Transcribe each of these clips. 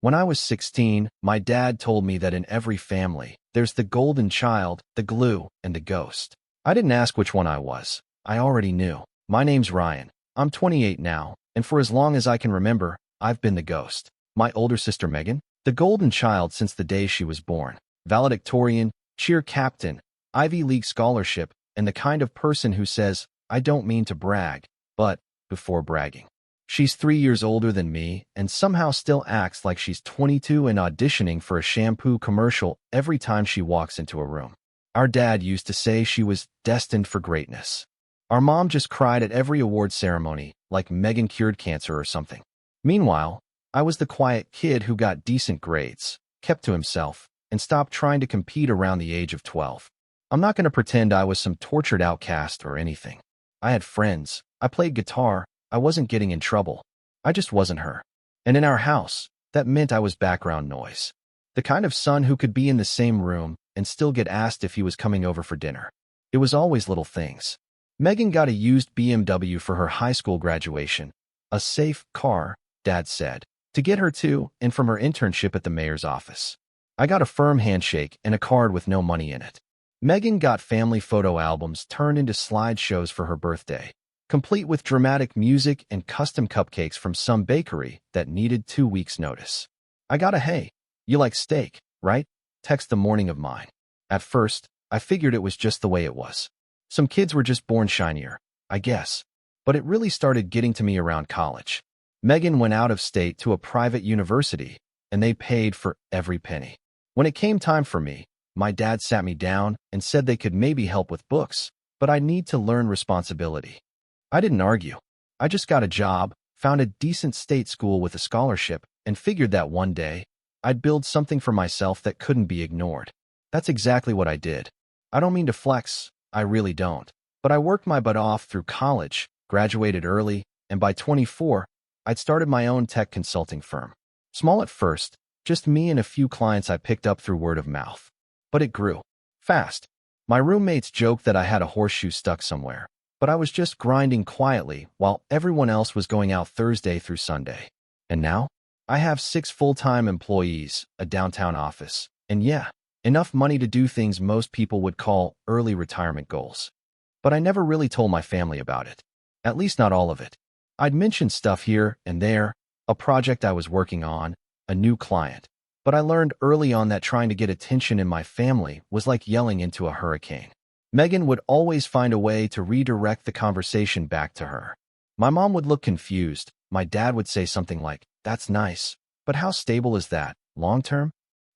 When I was 16, my dad told me that in every family, there's the golden child, the glue, and the ghost. I didn't ask which one I was. I already knew. My name's Ryan. I'm 28 now, and for as long as I can remember, I've been the ghost. My older sister Megan, the golden child since the day she was born. Valedictorian, cheer captain, Ivy League scholarship, and the kind of person who says, I don't mean to brag, but, before bragging. She's 3 years older than me and somehow still acts like she's 22 and auditioning for a shampoo commercial every time she walks into a room. Our dad used to say she was destined for greatness. Our mom just cried at every award ceremony, like Megan cured cancer or something. Meanwhile, I was the quiet kid who got decent grades, kept to himself, and stopped trying to compete around the age of 12. I'm not going to pretend I was some tortured outcast or anything. I had friends, I played guitar, I wasn't getting in trouble. I just wasn't her. And in our house, that meant I was background noise. The kind of son who could be in the same room and still get asked if he was coming over for dinner. It was always little things. Megan got a used BMW for her high school graduation. A safe car, Dad said, to get her to and from her internship at the mayor's office. I got a firm handshake and a card with no money in it. Megan got family photo albums turned into slideshows for her birthday, complete with dramatic music and custom cupcakes from some bakery that needed 2 weeks' notice. I got a "Hey, you like steak, right?" text the morning of mine. At first, I figured it was just the way it was. Some kids were just born shinier, I guess. But it really started getting to me around college. Megan went out of state to a private university, and they paid for every penny. When it came time for me, my dad sat me down and said they could maybe help with books, but I'd need to learn responsibility. I didn't argue. I just got a job, found a decent state school with a scholarship, and figured that one day, I'd build something for myself that couldn't be ignored. That's exactly what I did. I don't mean to flex, I really don't. But I worked my butt off through college, graduated early, and by 24, I'd started my own tech consulting firm. Small at first, just me and a few clients I picked up through word of mouth. But it grew. Fast. My roommates joked that I had a horseshoe stuck somewhere, but I was just grinding quietly while everyone else was going out Thursday through Sunday. And now, I have 6 full-time employees, a downtown office, and yeah, enough money to do things most people would call early retirement goals. But I never really told my family about it. At least not all of it. I'd mention stuff here and there, a project I was working on, a new client. But I learned early on that trying to get attention in my family was like yelling into a hurricane. Megan would always find a way to redirect the conversation back to her. My mom would look confused. My dad would say something like, "That's nice, but how stable is that, long term?"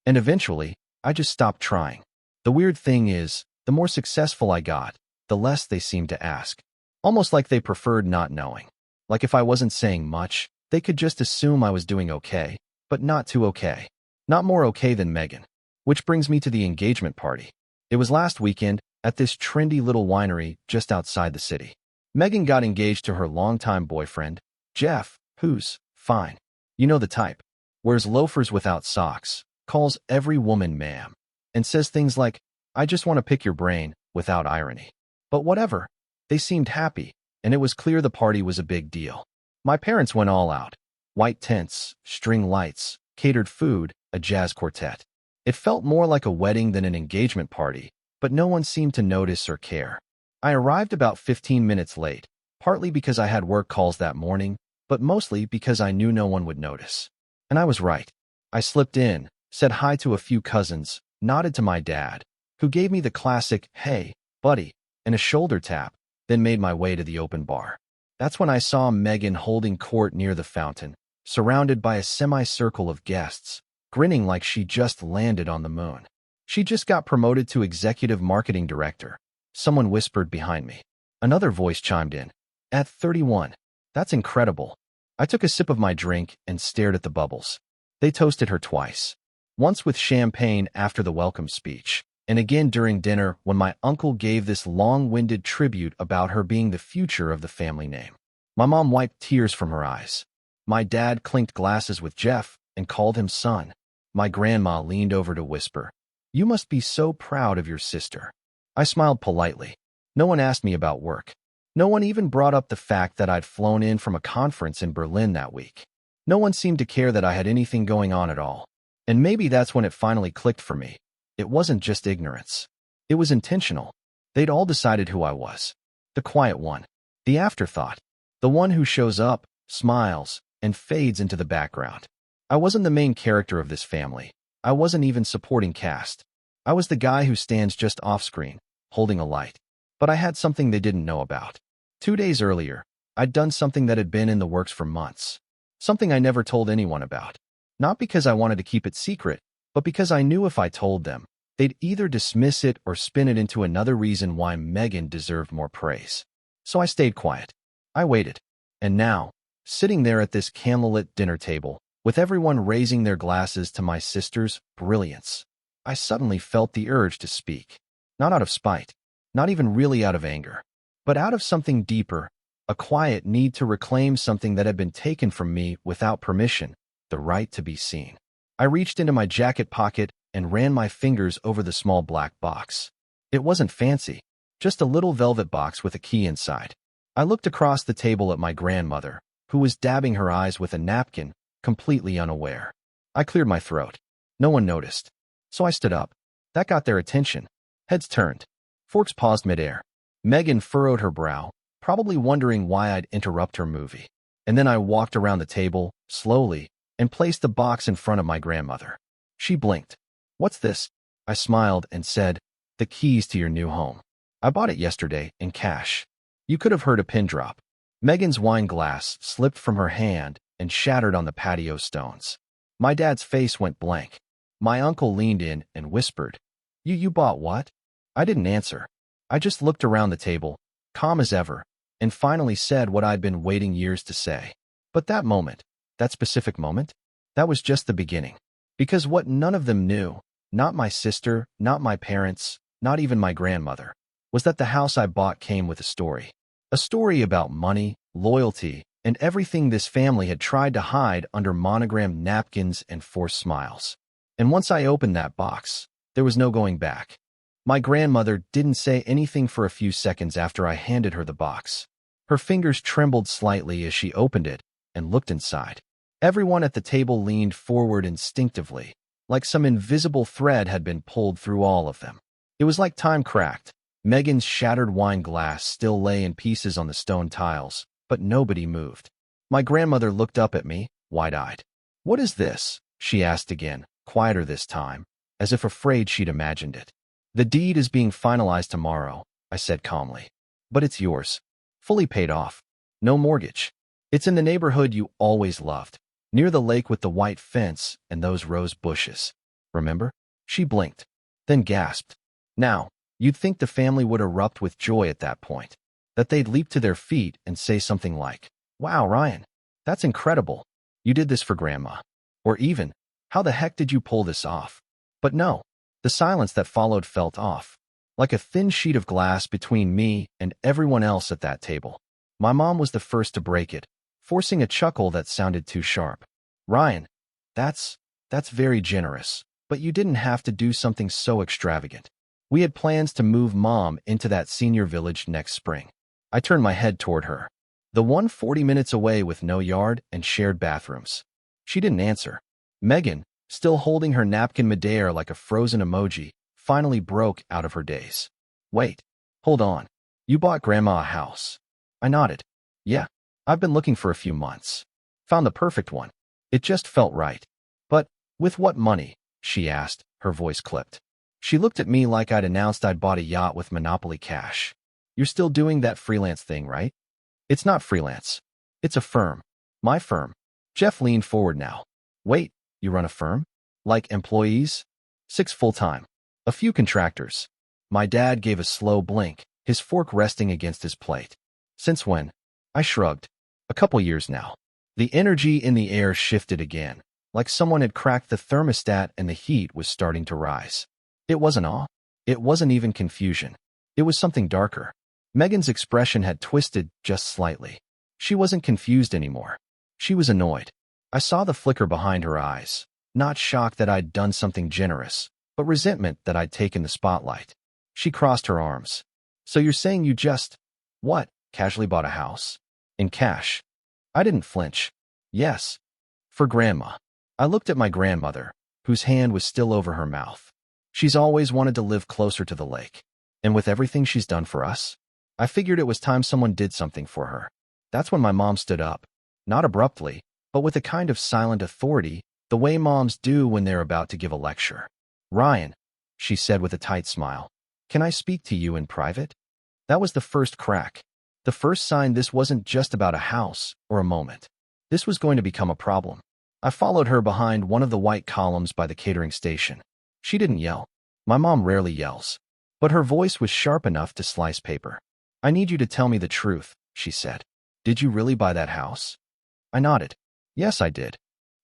And eventually, I just stopped trying. The weird thing is, the more successful I got, the less they seemed to ask. Almost like they preferred not knowing. Like if I wasn't saying much, they could just assume I was doing okay, but not too okay. Not more okay than Megan. Which brings me to the engagement party. It was last weekend at this trendy little winery just outside the city. Megan got engaged to her longtime boyfriend, Jeff, who's fine. You know the type. Wears loafers without socks, calls every woman ma'am, and says things like, "I just want to pick your brain," without irony. But whatever. They seemed happy, and it was clear the party was a big deal. My parents went all out. White tents, string lights, catered food, a jazz quartet. It felt more like a wedding than an engagement party, but no one seemed to notice or care. I arrived about 15 minutes late, partly because I had work calls that morning, but mostly because I knew no one would notice. And I was right. I slipped in, said hi to a few cousins, nodded to my dad, who gave me the classic, "Hey, buddy," and a shoulder tap, then made my way to the open bar. That's when I saw Megan holding court near the fountain, surrounded by a semicircle of guests, grinning like she just landed on the moon. She just got promoted to executive marketing director. Someone whispered behind me. Another voice chimed in. At 31. That's incredible. I took a sip of my drink and stared at the bubbles. They toasted her twice. Once with champagne after the welcome speech, and again during dinner when my uncle gave this long-winded tribute about her being the future of the family name. My mom wiped tears from her eyes. My dad clinked glasses with Jeff and called him son. My grandma leaned over to whisper, "You must be so proud of your sister." I smiled politely. No one asked me about work. No one even brought up the fact that I'd flown in from a conference in Berlin that week. No one seemed to care that I had anything going on at all. And maybe that's when it finally clicked for me. It wasn't just ignorance. It was intentional. They'd all decided who I was. The quiet one. The afterthought. The one who shows up, smiles, and fades into the background. I wasn't the main character of this family. I wasn't even supporting cast. I was the guy who stands just off-screen, holding a light. But I had something they didn't know about. 2 days earlier, I'd done something that had been in the works for months. Something I never told anyone about. Not because I wanted to keep it secret, but because I knew if I told them, they'd either dismiss it or spin it into another reason why Megan deserved more praise. So I stayed quiet. I waited. And now, sitting there at this candlelit dinner table, with everyone raising their glasses to my sister's brilliance, I suddenly felt the urge to speak. Not out of spite, not even really out of anger, but out of something deeper, a quiet need to reclaim something that had been taken from me without permission, the right to be seen. I reached into my jacket pocket and ran my fingers over the small black box. It wasn't fancy, just a little velvet box with a key inside. I looked across the table at my grandmother, who was dabbing her eyes with a napkin, completely unaware. I cleared my throat. No one noticed. So I stood up. That got their attention. Heads turned. Forks paused midair. Megan furrowed her brow, probably wondering why I'd interrupt her movie. And then I walked around the table, slowly, and placed the box in front of my grandmother. She blinked. "What's this?" I smiled and said, "The keys to your new home. I bought it yesterday, in cash." You could have heard a pin drop. Megan's wine glass slipped from her hand and shattered on the patio stones. My dad's face went blank. My uncle leaned in and whispered, You bought what?" I didn't answer. I just looked around the table, calm as ever, and finally said what I'd been waiting years to say. But that moment, that specific moment, that was just the beginning. Because what none of them knew, not my sister, not my parents, not even my grandmother, was that the house I bought came with a story. A story about money, loyalty, and everything this family had tried to hide under monogrammed napkins and forced smiles. And once I opened that box, there was no going back. My grandmother didn't say anything for a few seconds after I handed her the box. Her fingers trembled slightly as she opened it and looked inside. Everyone at the table leaned forward instinctively, like some invisible thread had been pulled through all of them. It was like time cracked. Megan's shattered wine glass still lay in pieces on the stone tiles, but nobody moved. My grandmother looked up at me, wide-eyed. "What is this?" she asked again, quieter this time, as if afraid she'd imagined it. "The deed is being finalized tomorrow," I said calmly. "But it's yours. Fully paid off. No mortgage. It's in the neighborhood you always loved, near the lake with the white fence and those rose bushes. Remember?" She blinked, then gasped. Now, you'd think the family would erupt with joy at that point, that they'd leap to their feet and say something like, "Wow, Ryan, that's incredible. You did this for Grandma." Or even, "How the heck did you pull this off?" But no, the silence that followed felt off, like a thin sheet of glass between me and everyone else at that table. My mom was the first to break it, forcing a chuckle that sounded too sharp. "Ryan, that's very generous, but you didn't have to do something so extravagant. We had plans to move Mom into that senior village next spring." I turned my head toward her. The one 40 minutes away with no yard and shared bathrooms. She didn't answer. Megan, still holding her napkin midair like a frozen emoji, finally broke out of her daze. "Wait. Hold on. You bought Grandma a house." I nodded. "Yeah. I've been looking for a few months. Found the perfect one. It just felt right." "But, with what money?" she asked, her voice clipped. She looked at me like I'd announced I'd bought a yacht with Monopoly cash. "You're still doing that freelance thing, right?" "It's not freelance. It's a firm. My firm." Jeff leaned forward now. "Wait, you run a firm? Like employees?" "6 full-time. A few contractors." My dad gave a slow blink, his fork resting against his plate. "Since when?" I shrugged. "A couple years now." The energy in the air shifted again, like someone had cracked the thermostat and the heat was starting to rise. It wasn't awe. It wasn't even confusion. It was something darker. Megan's expression had twisted just slightly. She wasn't confused anymore. She was annoyed. I saw the flicker behind her eyes, not shock that I'd done something generous, but resentment that I'd taken the spotlight. She crossed her arms. "So you're saying you just, what, casually bought a house? In cash?" I didn't flinch. "Yes. For Grandma. I looked at my grandmother, whose hand was still over her mouth. She's always wanted to live closer to the lake. And with everything she's done for us, I figured it was time someone did something for her. That's when my mom stood up. Not abruptly, but with a kind of silent authority, the way moms do when they're about to give a lecture. "Ryan," she said with a tight smile, "can I speak to you in private?" That was the first crack. The first sign this wasn't just about a house or a moment. This was going to become a problem. I followed her behind one of the white columns by the catering station. She didn't yell. My mom rarely yells. But her voice was sharp enough to slice paper. "I need you to tell me the truth," she said. "Did you really buy that house?" I nodded. "Yes, I did."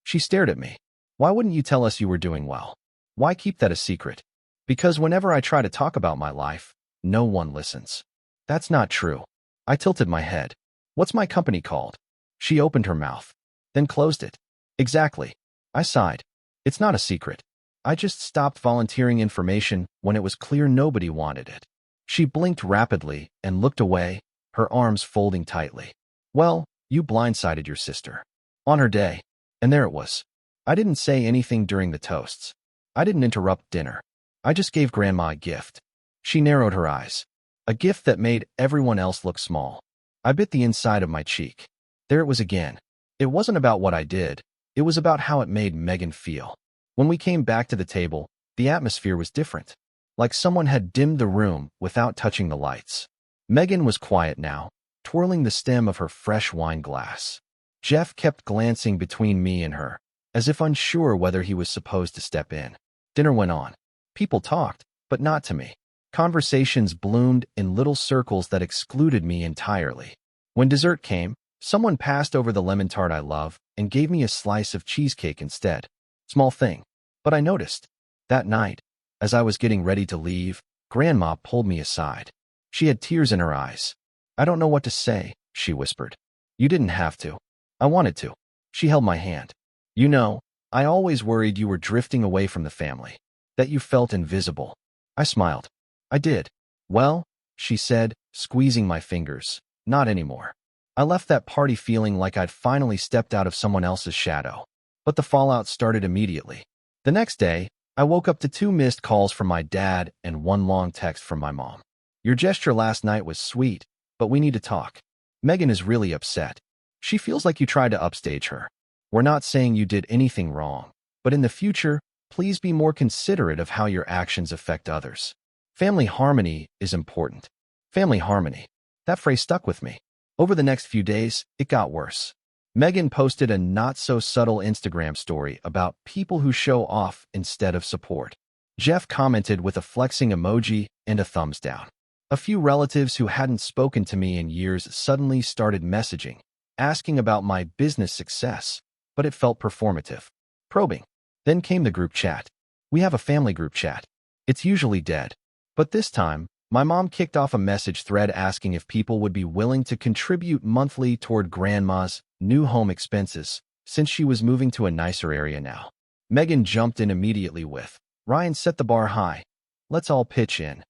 She stared at me. "Why wouldn't you tell us you were doing well? Why keep that a secret?" "Because whenever I try to talk about my life, no one listens." "That's not true." I tilted my head. "What's my company called?" She opened her mouth, then closed it. "Exactly." I sighed. "It's not a secret. I just stopped volunteering information when it was clear nobody wanted it." She blinked rapidly and looked away, her arms folding tightly. "Well, you blindsided your sister. On her day." And there it was. I didn't say anything during the toasts. I didn't interrupt dinner. I just gave Grandma a gift. She narrowed her eyes. A gift that made everyone else look small. I bit the inside of my cheek. There it was again. It wasn't about what I did. It was about how it made Megan feel. When we came back to the table, the atmosphere was different. Like someone had dimmed the room without touching the lights. Megan was quiet now, twirling the stem of her fresh wine glass. Jeff kept glancing between me and her, as if unsure whether he was supposed to step in. Dinner went on. People talked, but not to me. Conversations bloomed in little circles that excluded me entirely. When dessert came, someone passed over the lemon tart I love and gave me a slice of cheesecake instead. Small thing. But I noticed. That night, as I was getting ready to leave, Grandma pulled me aside. She had tears in her eyes. "I don't know what to say," she whispered. "You didn't have to." I wanted to. She held my hand. "You know, I always worried you were drifting away from the family, that you felt invisible." I smiled. "I did." "Well," she said, squeezing my fingers, "not anymore." I left that party feeling like I'd finally stepped out of someone else's shadow. But the fallout started immediately. The next day, I woke up to 2 missed calls from my dad and 1 long text from my mom. "Your gesture last night was sweet, but we need to talk. Megan is really upset. She feels like you tried to upstage her. We're not saying you did anything wrong, but in the future, please be more considerate of how your actions affect others. Family harmony is important." Family harmony. That phrase stuck with me. Over the next few days, it got worse. Megan posted a not-so-subtle Instagram story about people who show off instead of support. Jeff commented with a flexing emoji and a thumbs down. A few relatives who hadn't spoken to me in years suddenly started messaging, asking about my business success, but it felt performative. Probing. Then came the group chat. We have a family group chat. It's usually dead. But this time, my mom kicked off a message thread asking if people would be willing to contribute monthly toward Grandma's new home expenses, since she was moving to a nicer area now. Megan jumped in immediately with, "Ryan set the bar high. Let's all pitch in."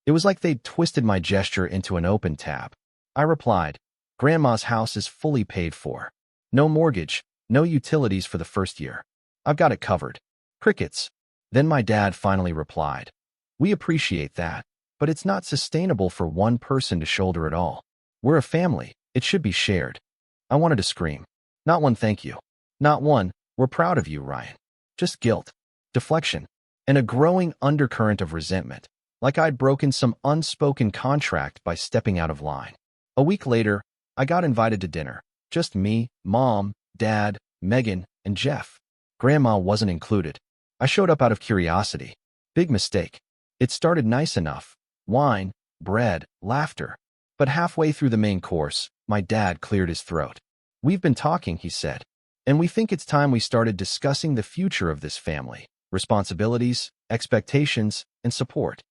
It was like they'd twisted my gesture into an open tab. I replied, "Grandma's house is fully paid for. No mortgage, no utilities for the first year. I've got it covered." Crickets. Then my dad finally replied, "We appreciate that, but it's not sustainable for one person to shoulder it all. We're a family. It should be shared." I wanted to scream. Not one thank you. Not one, "We're proud of you, Ryan." Just guilt, deflection, and a growing undercurrent of resentment, like I'd broken some unspoken contract by stepping out of line. A week later, I got invited to dinner. Just me, Mom, Dad, Megan, and Jeff. Grandma wasn't included. I showed up out of curiosity. Big mistake. It started nice enough. Wine, bread, laughter. But halfway through the main course, my dad cleared his throat. "We've been talking," he said, "and we think it's time we started discussing the future of this family, responsibilities, expectations, and support."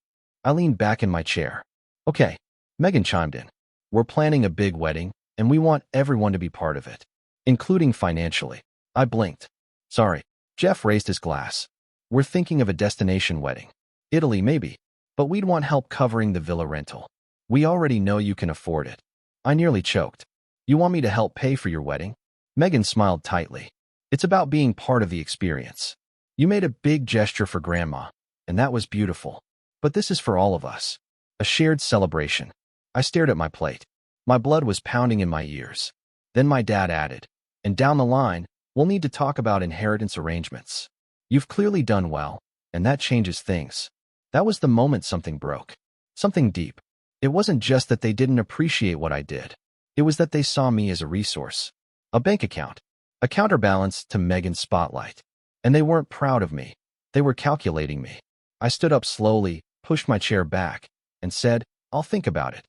I leaned back in my chair. "Okay." Megan chimed in. "We're planning a big wedding, and we want everyone to be part of it, including financially." I blinked. "Sorry." Jeff raised his glass. "We're thinking of a destination wedding. Italy, maybe. But we'd want help covering the villa rental. We already know you can afford it." I nearly choked. "You want me to help pay for your wedding?" Megan smiled tightly. It's about being part of the experience. You made a big gesture for Grandma, and that was beautiful. But this is for all of us. A shared celebration. I stared at my plate. My blood was pounding in my ears. Then my dad added, and down the line, we'll need to talk about inheritance arrangements. You've clearly done well, and that changes things. That was the moment something broke. Something deep. It wasn't just that they didn't appreciate what I did. It was that they saw me as a resource. A bank account. A counterbalance to Megan's spotlight. And they weren't proud of me. They were calculating me. I stood up slowly, pushed my chair back, and said, I'll think about it.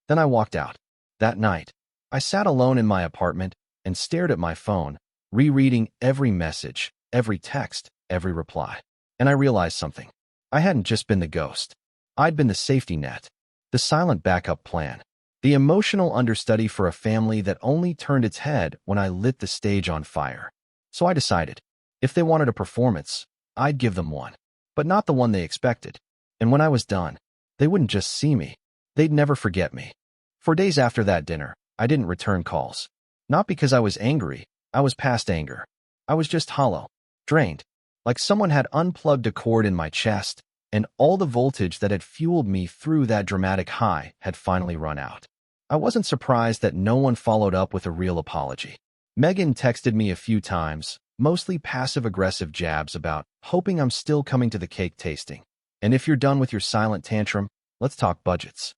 Then I walked out. That night, I sat alone in my apartment and stared at my phone, rereading every message, every text, every reply. And I realized something. I hadn't just been the ghost. I'd been the safety net, the silent backup plan, the emotional understudy for a family that only turned its head when I lit the stage on fire. So I decided, if they wanted a performance, I'd give them one, but not the one they expected. And when I was done, they wouldn't just see me, they'd never forget me. For days after that dinner, I didn't return calls. Not because I was angry, I was past anger. I was just hollow, drained, like someone had unplugged a cord in my chest, and all the voltage that had fueled me through that dramatic high had finally run out. I wasn't surprised that no one followed up with a real apology. Megan texted me a few times, mostly passive-aggressive jabs about hoping I'm still coming to the cake tasting. And if you're done with your silent tantrum, let's talk budgets.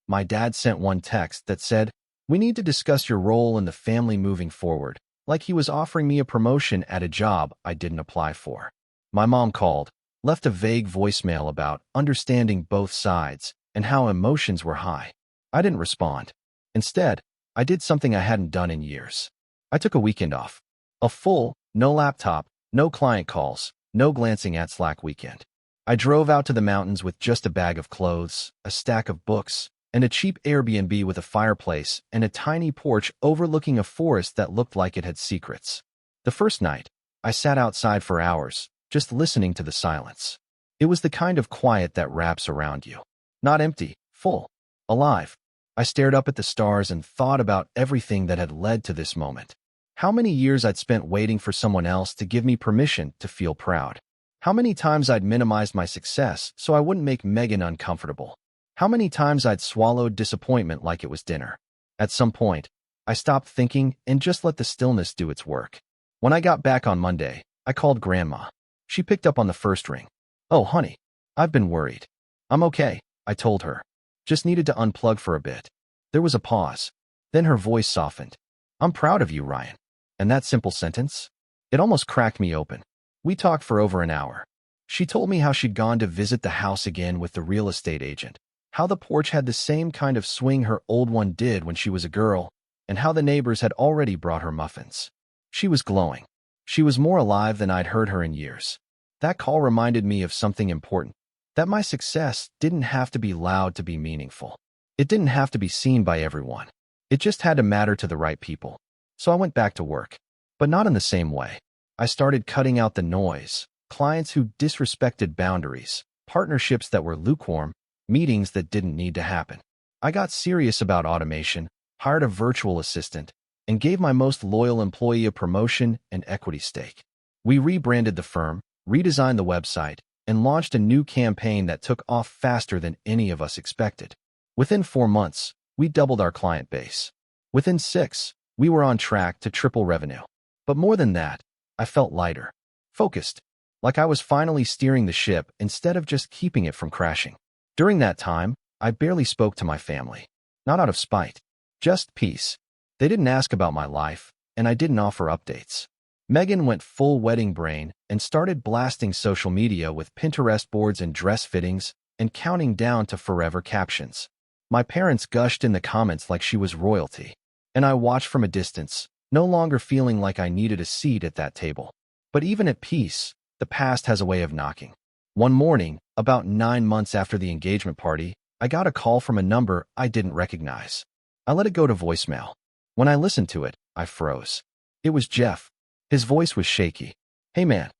My dad sent one text that said, we need to discuss your role in the family moving forward, like he was offering me a promotion at a job I didn't apply for. My mom called, left a vague voicemail about understanding both sides and how emotions were high. I didn't respond. Instead, I did something I hadn't done in years. I took a weekend off. A full, no laptop, no client calls, no glancing at Slack weekend. I drove out to the mountains with just a bag of clothes, a stack of books, and a cheap Airbnb with a fireplace and a tiny porch overlooking a forest that looked like it had secrets. The first night, I sat outside for hours, just listening to the silence. It was the kind of quiet that wraps around you. Not empty, full, alive. I stared up at the stars and thought about everything that had led to this moment. How many years I'd spent waiting for someone else to give me permission to feel proud. How many times I'd minimized my success so I wouldn't make Megan uncomfortable. How many times I'd swallowed disappointment like it was dinner. At some point, I stopped thinking and just let the stillness do its work. When I got back on Monday, I called Grandma. She picked up on the first ring. Oh, honey, I've been worried. I'm okay, I told her. Just needed to unplug for a bit. There was a pause. Then her voice softened. I'm proud of you, Ryan. And that simple sentence? It almost cracked me open. We talked for over an hour. She told me how she'd gone to visit the house again with the real estate agent, how the porch had the same kind of swing her old one did when she was a girl, and how the neighbors had already brought her muffins. She was glowing. She was more alive than I'd heard her in years. That call reminded me of something important, that my success didn't have to be loud to be meaningful. It didn't have to be seen by everyone. It just had to matter to the right people. So I went back to work, but not in the same way. I started cutting out the noise, clients who disrespected boundaries, partnerships that were lukewarm, meetings that didn't need to happen. I got serious about automation, hired a virtual assistant, and gave my most loyal employee a promotion and equity stake. We rebranded the firm, redesigned the website, and launched a new campaign that took off faster than any of us expected. Within 4 months, we doubled our client base. Within 6, we were on track to triple revenue. But more than that, I felt lighter, focused, like I was finally steering the ship instead of just keeping it from crashing. During that time, I barely spoke to my family. Not out of spite, just peace. They didn't ask about my life, and I didn't offer updates. Megan went full wedding brain and started blasting social media with Pinterest boards and dress fittings and counting down to forever captions. My parents gushed in the comments like she was royalty, and I watched from a distance, no longer feeling like I needed a seat at that table. But even at peace, the past has a way of knocking. One morning, about 9 months after the engagement party, I got a call from a number I didn't recognize. I let it go to voicemail. When I listened to it, I froze. It was Jeff. His voice was shaky. Hey man.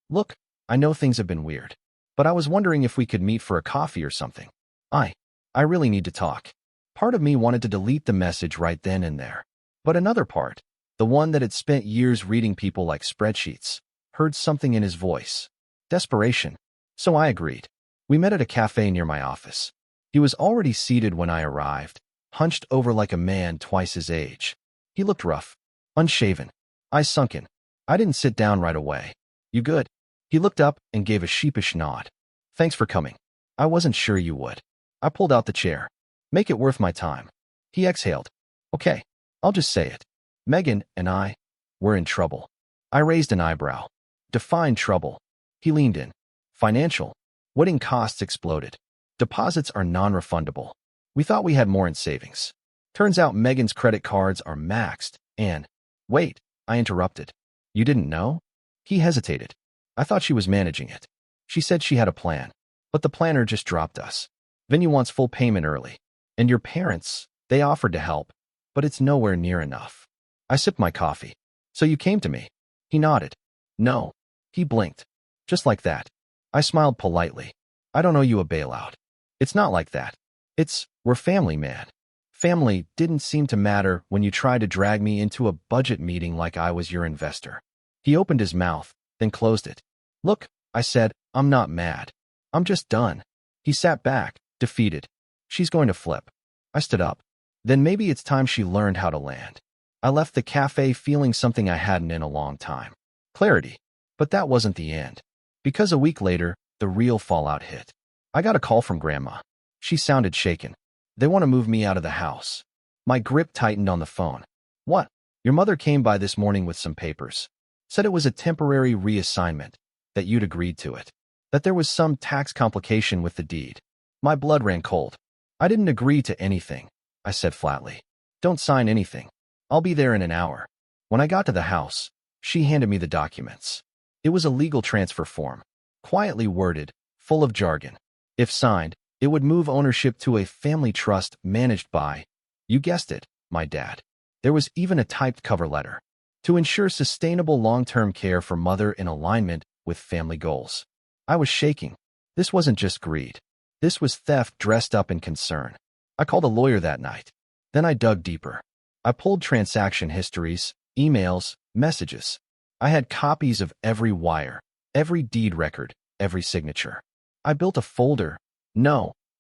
Look, I know things have been weird, but I was wondering if we could meet for a coffee or something. I really need to talk. Part of me wanted to delete the message right then and there. But another part, the one that had spent years reading people like spreadsheets, heard something in his voice. Desperation. So I agreed. We met at a cafe near my office. He was already seated when I arrived, hunched over like a man twice his age. He looked rough, unshaven, eyes sunken. I didn't sit down right away. You good? He looked up and gave a sheepish nod. Thanks for coming. I wasn't sure you would. I pulled out the chair. Make it worth my time. He exhaled. Okay, I'll just say it. Megan and I were in trouble. I raised an eyebrow. Define trouble. He leaned in. Financial. Wedding costs exploded. Deposits are non-refundable. We thought we had more in savings. Turns out Megan's credit cards are maxed, and... Wait, I interrupted. You didn't know? He hesitated. I thought she was managing it. She said she had a plan, but the planner just dropped us. Vinny wants full payment early. And your parents, they offered to help, but it's nowhere near enough. I sipped my coffee. So you came to me? He nodded. No. He blinked. Just like that. I smiled politely. I don't owe you a bailout. It's not like that. We're family, man. Family didn't seem to matter when you tried to drag me into a budget meeting like I was your investor. He opened his mouth, then closed it. Look, I said, I'm not mad. I'm just done. He sat back, defeated. She's going to flip. I stood up. Then maybe it's time she learned how to land. I left the cafe feeling something I hadn't in a long time. Clarity. But that wasn't the end. Because a week later, the real fallout hit. I got a call from Grandma. She sounded shaken. They want to move me out of the house. My grip tightened on the phone. What? Your mother came by this morning with some papers. Said it was a temporary reassignment, that you'd agreed to it. That there was some tax complication with the deed. My blood ran cold. I didn't agree to anything, I said flatly. Don't sign anything. I'll be there in an hour. When I got to the house, she handed me the documents. It was a legal transfer form, quietly worded, full of jargon. If signed, it would move ownership to a family trust managed by, you guessed it, my dad. There was even a typed cover letter. To ensure sustainable long-term care for mother in alignment with family goals. I was shaking. This wasn't just greed. This was theft dressed up in concern. I called a lawyer that night. Then I dug deeper. I pulled transaction histories, emails, messages. I had copies of every wire, every deed record, every signature. I built a folder,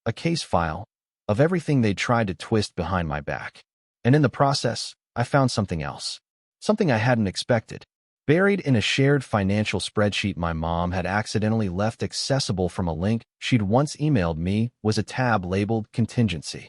a case file, of everything they'd tried to twist behind my back. And in the process, I found something else. Something I hadn't expected. Buried in a shared financial spreadsheet my mom had accidentally left accessible from a link she'd once emailed me was a tab labeled contingency.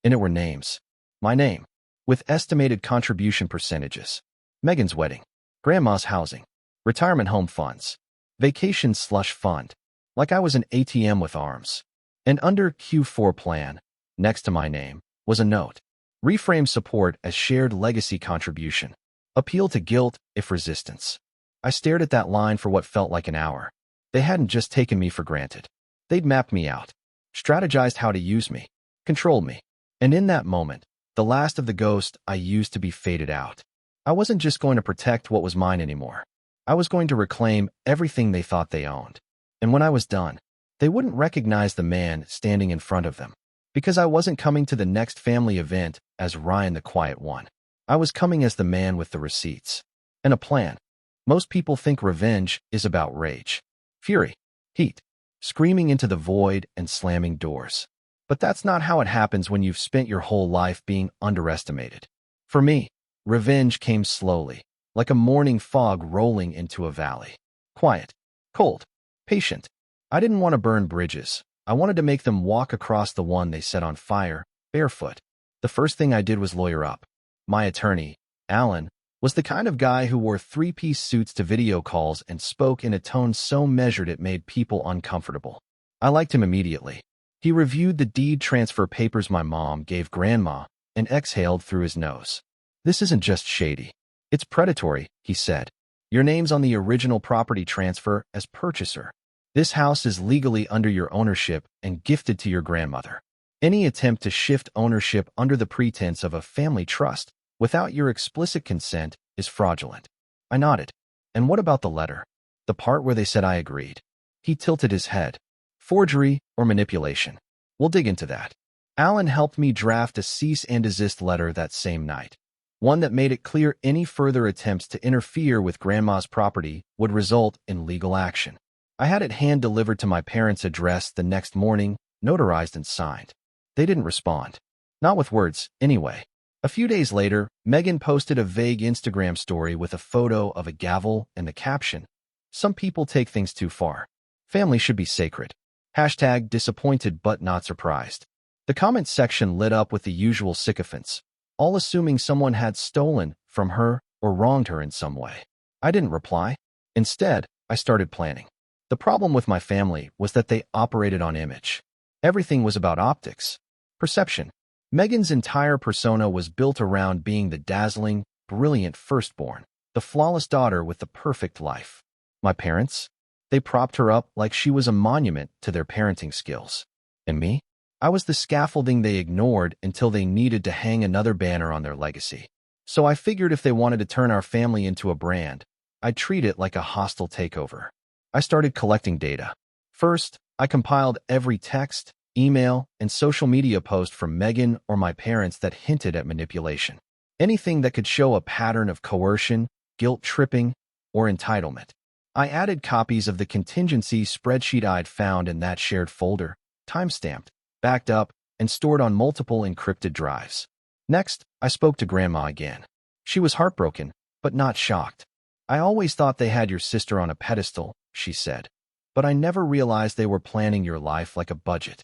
In it were names. My name, with estimated contribution percentages. Megan's wedding. Grandma's housing. Retirement home funds. Vacation slush fund. Like I was an ATM with arms. And under Q4 plan, next to my name, was a note. Reframe support as shared legacy contribution. Appeal to guilt if resistance. I stared at that line for what felt like an hour. They hadn't just taken me for granted. They'd mapped me out, strategized how to use me, control me. And in that moment, the last of the ghost I used to be faded out. I wasn't just going to protect what was mine anymore. I was going to reclaim everything they thought they owned. And when I was done, they wouldn't recognize the man standing in front of them. Because I wasn't coming to the next family event as Ryan the Quiet One. I was coming as the man with the receipts. And a plan. Most people think revenge is about rage. Fury. Heat. Screaming into the void and slamming doors. But that's not how it happens when you've spent your whole life being underestimated. For me, revenge came slowly, like a morning fog rolling into a valley. Quiet. Cold. Patient. I didn't want to burn bridges. I wanted to make them walk across the one they set on fire, barefoot. The first thing I did was lawyer up. My attorney, Alan, was the kind of guy who wore three-piece suits to video calls and spoke in a tone so measured it made people uncomfortable. I liked him immediately. He reviewed the deed transfer papers my mom gave Grandma and exhaled through his nose. This isn't just shady. It's predatory, he said. Your name's on the original property transfer as purchaser. This house is legally under your ownership and gifted to your grandmother. Any attempt to shift ownership under the pretense of a family trust without your explicit consent is fraudulent. I nodded. And what about the letter? The part where they said I agreed. He tilted his head. Forgery or manipulation? We'll dig into that. Alan helped me draft a cease and desist letter that same night. one that made it clear any further attempts to interfere with Grandma's property would result in legal action. I had it hand-delivered to my parents' address the next morning, notarized and signed. They didn't respond. Not with words, anyway. A few days later, Megan posted a vague Instagram story with a photo of a gavel and the caption, "Some people take things too far. Family should be sacred. Hashtag disappointed but not surprised." The comment section lit up with the usual sycophants, all assuming someone had stolen from her or wronged her in some way. I didn't reply. Instead, I started planning. The problem with my family was that they operated on image. Everything was about optics, perception. Megan's entire persona was built around being the dazzling, brilliant firstborn, the flawless daughter with the perfect life. My parents? They propped her up like she was a monument to their parenting skills. And me? I was the scaffolding they ignored until they needed to hang another banner on their legacy. So I figured if they wanted to turn our family into a brand, I'd treat it like a hostile takeover. I started collecting data. First, I compiled every text, email, and social media post from Megan or my parents that hinted at manipulation. Anything that could show a pattern of coercion, guilt-tripping, or entitlement. I added copies of the contingency spreadsheet I'd found in that shared folder, timestamped, backed up, and stored on multiple encrypted drives. Next, I spoke to Grandma again. She was heartbroken, but not shocked. "I always thought they had your sister on a pedestal," she said, "but I never realized they were planning your life like a budget.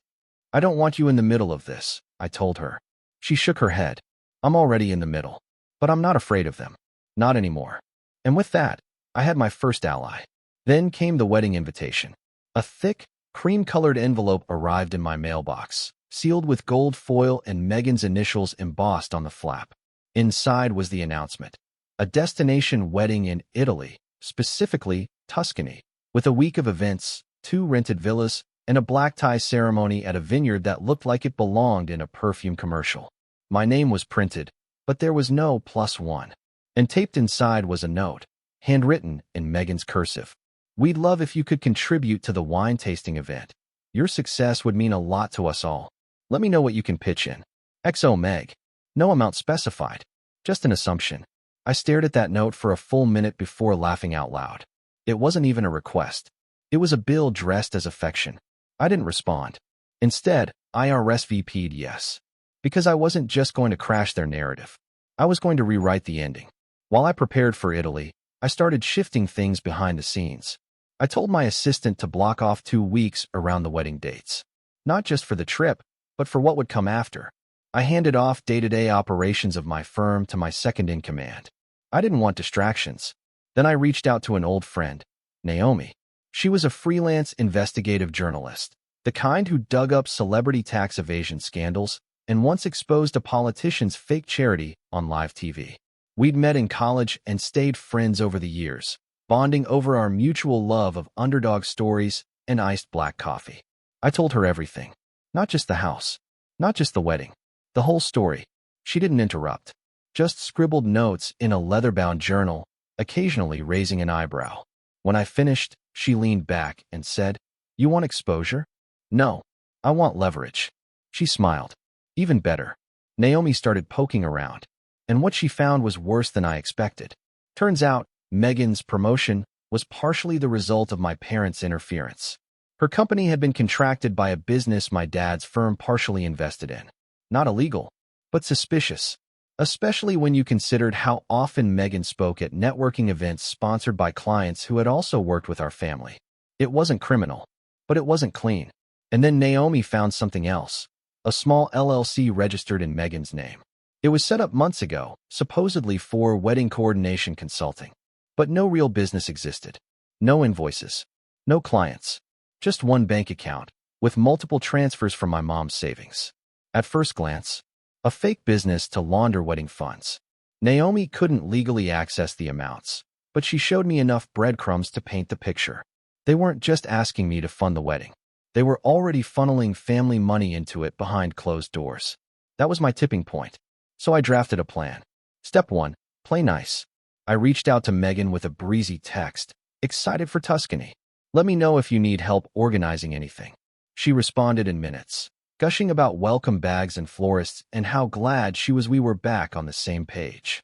I don't want you in the middle of this," I told her. She shook her head. "I'm already in the middle, but I'm not afraid of them. Not anymore." And with that, I had my first ally. Then came the wedding invitation. A thick, cream-colored envelope arrived in my mailbox, sealed with gold foil and Megan's initials embossed on the flap. Inside was the announcement: a destination wedding in Italy, specifically Tuscany, with a week of events, 2 rented villas, and a black tie ceremony at a vineyard that looked like it belonged in a perfume commercial. My name was printed, but there was no +1. And taped inside was a note, handwritten in Megan's cursive. "We'd love if you could contribute to the wine tasting event. Your success would mean a lot to us all. Let me know what you can pitch in. XO Meg." No amount specified. Just an assumption. I stared at that note for a full minute before laughing out loud. It wasn't even a request. It was a bill dressed as affection. I didn't respond. Instead, I RSVP'd yes. Because I wasn't just going to crash their narrative. I was going to rewrite the ending. While I prepared for Italy, I started shifting things behind the scenes. I told my assistant to block off 2 weeks around the wedding dates. Not just for the trip, but for what would come after. I handed off day-to-day operations of my firm to my second-in-command. I didn't want distractions. Then I reached out to an old friend, Naomi. She was a freelance investigative journalist, the kind who dug up celebrity tax evasion scandals and once exposed a politician's fake charity on live TV. We'd met in college and stayed friends over the years, bonding over our mutual love of underdog stories and iced black coffee. I told her everything. Not just the house. Not just the wedding. The whole story. She didn't interrupt. Just scribbled notes in a leather-bound journal, occasionally raising an eyebrow. When I finished, she leaned back and said, "You want exposure?" "No. I want leverage." She smiled. Even better. Naomi started poking around, and what she found was worse than I expected. Turns out, Megan's promotion was partially the result of my parents' interference. Her company had been contracted by a business my dad's firm partially invested in. Not illegal, but suspicious, especially when you considered how often Megan spoke at networking events sponsored by clients who had also worked with our family. It wasn't criminal, but it wasn't clean. And then Naomi found something else, a small LLC registered in Megan's name. It was set up months ago, supposedly for wedding coordination consulting. But no real business existed. No invoices. No clients. Just one bank account, with multiple transfers from my mom's savings. At first glance, a fake business to launder wedding funds. Naomi couldn't legally access the amounts, but she showed me enough breadcrumbs to paint the picture. They weren't just asking me to fund the wedding. They were already funneling family money into it behind closed doors. That was my tipping point. So I drafted a plan. Step 1, play nice. I reached out to Megan with a breezy text, excited for Tuscany. "Let me know if you need help organizing anything." She responded in minutes. gushing about welcome bags and florists and how glad she was we were back on the same page.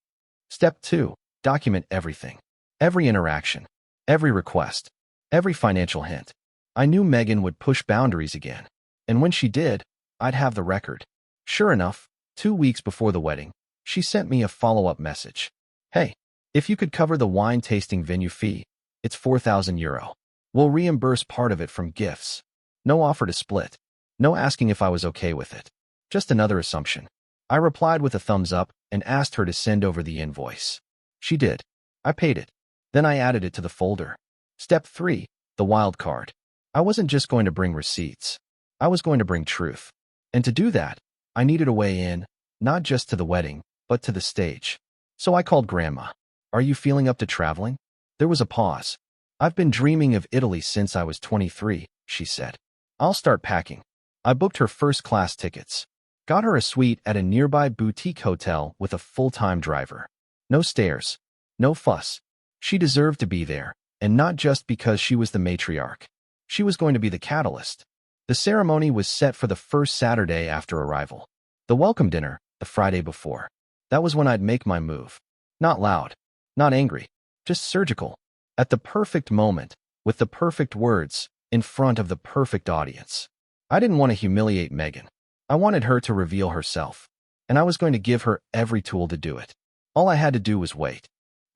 Step 2. Document everything. Every interaction. Every request. Every financial hint. I knew Megan would push boundaries again. And when she did, I'd have the record. Sure enough, 2 weeks before the wedding, she sent me a follow-up message. Hey, if you could cover the wine tasting venue fee, it's €4,000. We'll reimburse part of it from gifts. No offer to split. No asking if I was okay with it. Just another assumption. I replied with a thumbs up and asked her to send over the invoice. She did. I paid it. Then I added it to the folder. Step 3. The wild card. I wasn't just going to bring receipts. I was going to bring truth. And to do that, I needed a way in, not just to the wedding, but to the stage. So I called Grandma. Are you feeling up to traveling? There was a pause. I've been dreaming of Italy since I was 23, she said. I'll start packing. I booked her first-class tickets. Got her a suite at a nearby boutique hotel with a full-time driver. No stairs. No fuss. She deserved to be there, and not just because she was the matriarch. She was going to be the catalyst. The ceremony was set for the first Saturday after arrival. The welcome dinner, the Friday before. That was when I'd make my move. Not loud. Not angry. Just surgical. At the perfect moment, with the perfect words, in front of the perfect audience. I didn't want to humiliate Megan. I wanted her to reveal herself, and I was going to give her every tool to do it. All I had to do was wait.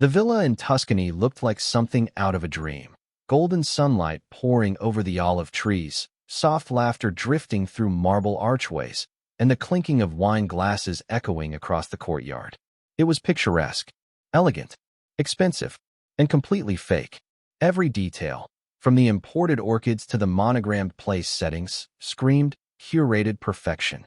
The villa in Tuscany looked like something out of a dream. Golden sunlight pouring over the olive trees, soft laughter drifting through marble archways, and the clinking of wine glasses echoing across the courtyard. It was picturesque, elegant, expensive, and completely fake. Every detail, from the imported orchids to the monogrammed place settings, screamed curated perfection.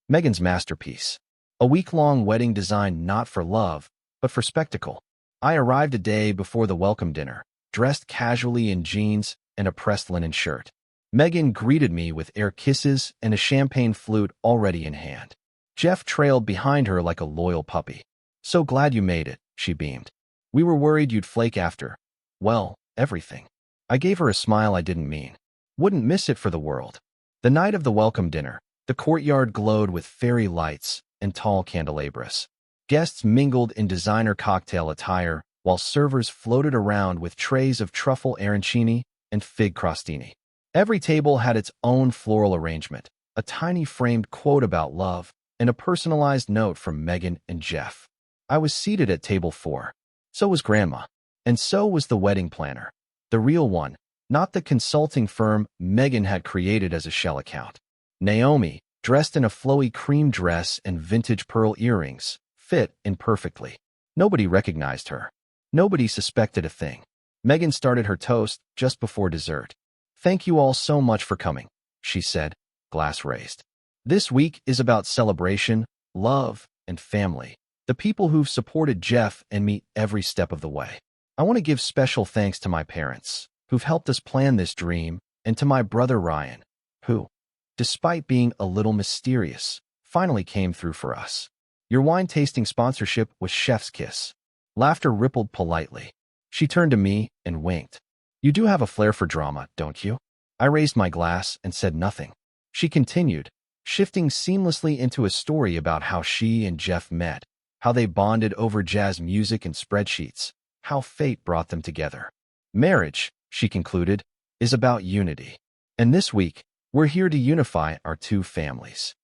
Megan's masterpiece. A week-long wedding designed not for love, but for spectacle. I arrived a day before the welcome dinner, dressed casually in jeans and a pressed linen shirt. Megan greeted me with air kisses and a champagne flute already in hand. Jeff trailed behind her like a loyal puppy. So glad you made it, she beamed. We were worried you'd flake after, well, everything. I gave her a smile I didn't mean. Wouldn't miss it for the world. The night of the welcome dinner, the courtyard glowed with fairy lights and tall candelabras. Guests mingled in designer cocktail attire, while servers floated around with trays of truffle arancini and fig crostini. Every table had its own floral arrangement, a tiny framed quote about love, and a personalized note from Megan and Jeff. I was seated at table 4. So was Grandma. And so was the wedding planner. The real one, not the consulting firm Megan had created as a shell account. Naomi, dressed in a flowy cream dress and vintage pearl earrings, fit in perfectly. Nobody recognized her. Nobody suspected a thing. Megan started her toast just before dessert. Thank you all so much for coming, she said, glass raised. This week is about celebration, love, and family. The people who've supported Jeff and me every step of the way. I want to give special thanks to my parents, who've helped us plan this dream, and to my brother Ryan, who, despite being a little mysterious, finally came through for us. Your wine tasting sponsorship was chef's kiss. Laughter rippled politely. She turned to me and winked. You do have a flair for drama, don't you? I raised my glass and said nothing. She continued, shifting seamlessly into a story about how she and Jeff met, how they bonded over jazz music and spreadsheets, how fate brought them together. Marriage, she concluded, is about unity. And this week, we're here to unify our two families.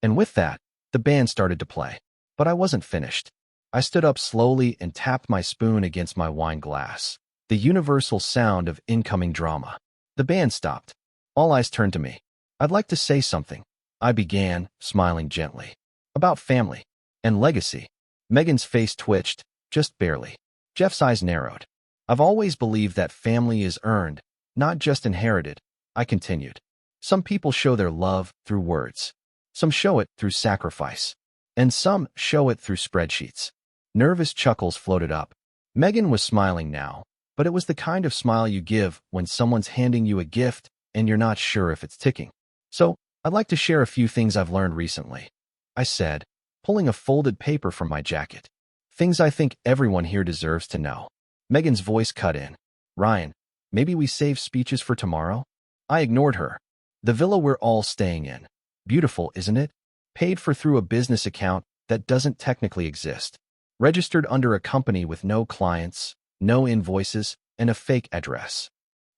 And with that, the band started to play. But I wasn't finished. I stood up slowly and tapped my spoon against my wine glass. The universal sound of incoming drama. The band stopped. All eyes turned to me. I'd like to say something. I began, smiling gently. About family. And legacy. Megan's face twitched, just barely. Jeff's eyes narrowed. I've always believed that family is earned, not just inherited, I continued. Some people show their love through words. Some show it through sacrifice. And some show it through spreadsheets. Nervous chuckles floated up. Megan was smiling now, but it was the kind of smile you give when someone's handing you a gift and you're not sure if it's ticking. So, I'd like to share a few things I've learned recently, I said, pulling a folded paper from my jacket. Things I think everyone here deserves to know. Megan's voice cut in. Ryan, maybe we save speeches for tomorrow? I ignored her. The villa we're all staying in. Beautiful, isn't it? Paid for through a business account that doesn't technically exist. Registered under a company with no clients, no invoices, and a fake address.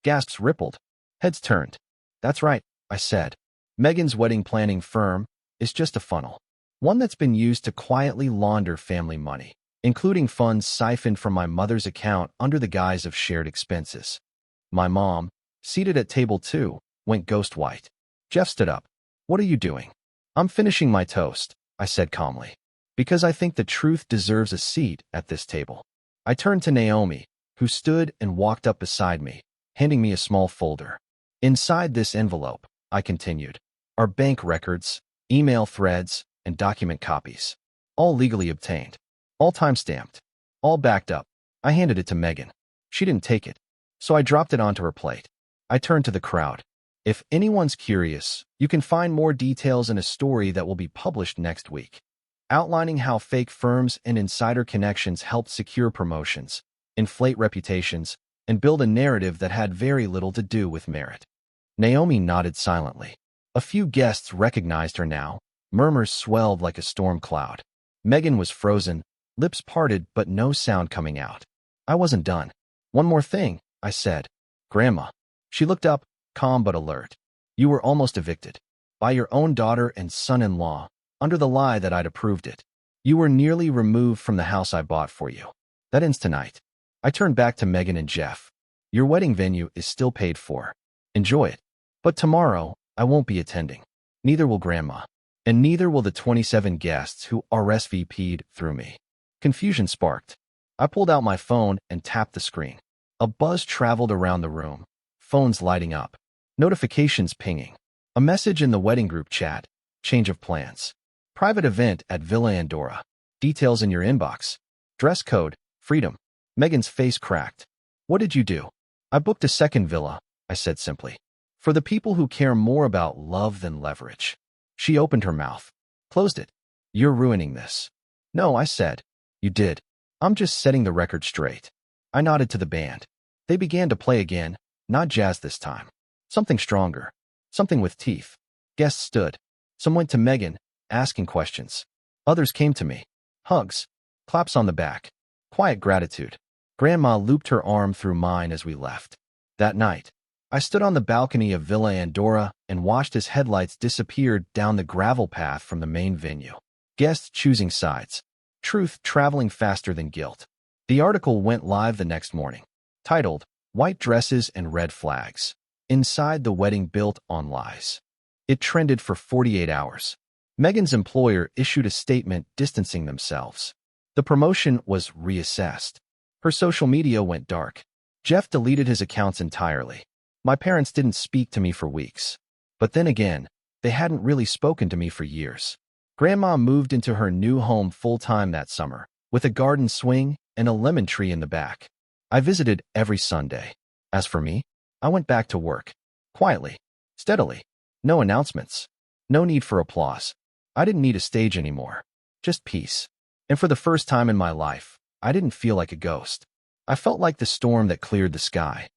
Gasps rippled. Heads turned. That's right, I said. Megan's wedding planning firm is just a funnel. One that's been used to quietly launder family money, including funds siphoned from my mother's account under the guise of shared expenses. My mom, seated at table 2, went ghost white. Jeff stood up. What are you doing? I'm finishing my toast, I said calmly, because I think the truth deserves a seat at this table. I turned to Naomi, who stood and walked up beside me, handing me a small folder. Inside this envelope, I continued, are bank records, email threads, and document copies. All legally obtained. All time-stamped. All backed up. I handed it to Megan. She didn't take it, so I dropped it onto her plate. I turned to the crowd. If anyone's curious, you can find more details in a story that will be published next week, outlining how fake firms and insider connections helped secure promotions, inflate reputations, and build a narrative that had very little to do with merit. Naomi nodded silently. A few guests recognized her now. Murmurs swelled like a storm cloud. Megan was frozen, lips parted but no sound coming out. I wasn't done. One more thing, I said. Grandma. She looked up, calm but alert. You were almost evicted. By your own daughter and son-in-law, under the lie that I'd approved it. You were nearly removed from the house I bought for you. That ends tonight. I turned back to Megan and Jeff. Your wedding venue is still paid for. Enjoy it. But tomorrow, I won't be attending. Neither will Grandma. And neither will the 27 guests who RSVP'd through me. Confusion sparked. I pulled out my phone and tapped the screen. A buzz traveled around the room. Phones lighting up. Notifications pinging. A message in the wedding group chat. Change of plans. Private event at Villa Andorra. Details in your inbox. Dress code. Freedom. Megan's face cracked. What did you do? I booked a second villa, I said simply. For the people who care more about love than leverage. She opened her mouth. Closed it. You're ruining this. No, I said. You did. I'm just setting the record straight. I nodded to the band. They began to play again, not jazz this time. Something stronger. Something with teeth. Guests stood. Some went to Megan, asking questions. Others came to me. Hugs. Claps on the back. Quiet gratitude. Grandma looped her arm through mine as we left. That night, I stood on the balcony of Villa Andorra and watched as headlights disappeared down the gravel path from the main venue. Guests choosing sides. Truth traveling faster than guilt. The article went live the next morning, titled, White Dresses and Red Flags. Inside the Wedding Built on Lies. It trended for 48 hours. Megan's employer issued a statement distancing themselves. The promotion was reassessed. Her social media went dark. Jeff deleted his accounts entirely. My parents didn't speak to me for weeks. But then again, they hadn't really spoken to me for years. Grandma moved into her new home full-time that summer, with a garden swing and a lemon tree in the back. I visited every Sunday. As for me, I went back to work. Quietly. Steadily. No announcements. No need for applause. I didn't need a stage anymore. Just peace. And for the first time in my life, I didn't feel like a ghost. I felt like the storm that cleared the sky.